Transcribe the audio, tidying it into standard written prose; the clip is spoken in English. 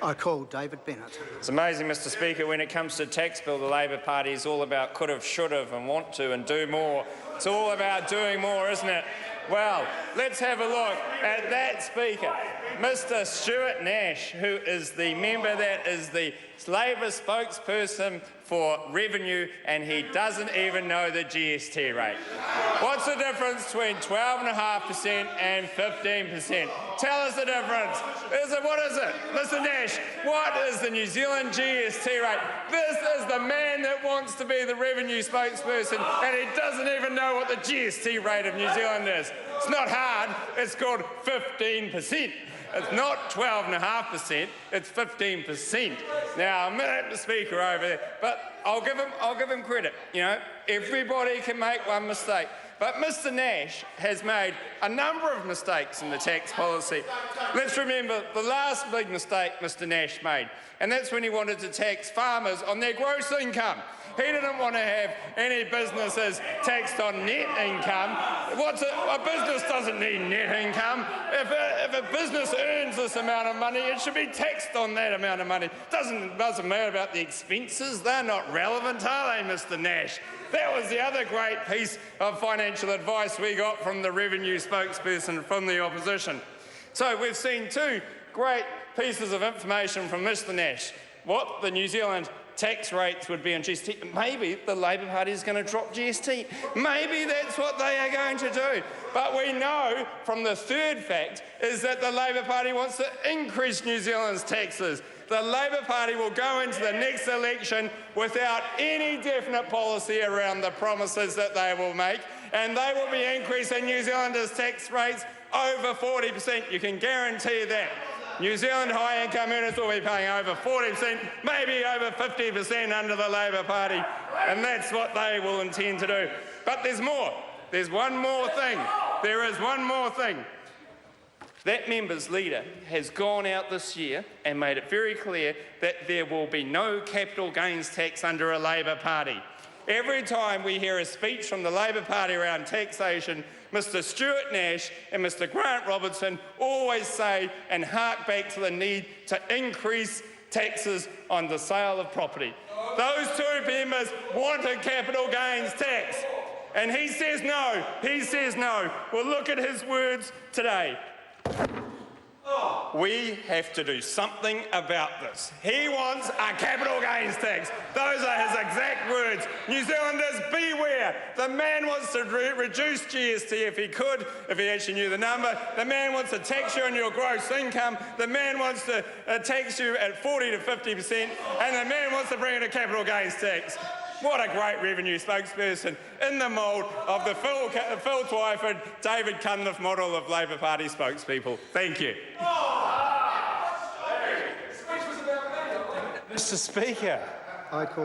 I call David Bennett. It's amazing, Mr Speaker, when it comes to tax bill, the Labor Party is all about could've, should've and want to and do more. It's all about doing more, isn't it? Well, let's have a look at that Speaker, Mr Stuart Nash, who is the member that is the Labor spokesperson for revenue, and he doesn't even know the GST rate. What's the difference between 12.5% and 15%? Tell us the difference. What is it? Mr Nash, what is the New Zealand GST rate? This is the man that wants to be the revenue spokesperson, and he doesn't even know what the GST rate of New Zealand is. It's not hard. It's called 15%. It's not 12.5%, it's 15%. Now, I'm the Speaker over there, but I'll give him credit. You know, everybody can make one mistake. But Mr Nash has made a number of mistakes in the tax policy. Let's remember the last big mistake Mr Nash made, and that's when he wanted to tax farmers on their gross income. He didn't want to have any businesses taxed on net income. A business doesn't need net income. If a business earns this amount of money, it should be taxed on that amount of money. Doesn't matter about the expenses. They're not relevant, are they, Mr Nash? That was the other great piece of financial advice we got from the revenue spokesperson from the opposition. So we've seen two great pieces of information from Mr Nash. What the New Zealand tax rates would be on GST. Maybe the Labor Party is going to drop GST. Maybe that's what they are going to do. But we know from the third fact is that the Labor Party wants to increase New Zealand's taxes. The Labor Party will go into the next election without any definite policy around the promises that they will make, and they will be increasing New Zealanders' tax rates over 40%. You can guarantee that. New Zealand high-income earners will be paying over 40%, maybe over 50% under the Labor Party, and that's what they will intend to do. But there's more. There's one more thing. There is one more thing. That member's leader has gone out this year and made it very clear that there will be no capital gains tax under a Labor Party. Every time we hear a speech from the Labor Party around taxation, Mr Stuart Nash and Mr Grant Robertson always say and hark back to the need to increase taxes on the sale of property. Those two members want a capital gains tax, and he says no. He says no. Well, look at his words today. We have to do something about this. He wants a capital gains tax. Those are his exact words. New Zealanders, beware. The man wants to reduce GST if he could, if he actually knew the number. The man wants to tax you on your gross income. The man wants to tax you at 40 to 50%. And the man wants to bring in a capital gains tax. What a great revenue spokesperson in the mould of the Phil Twyford, David Cunliffe model of Labor Party spokespeople. Thank you. Mr Speaker. I call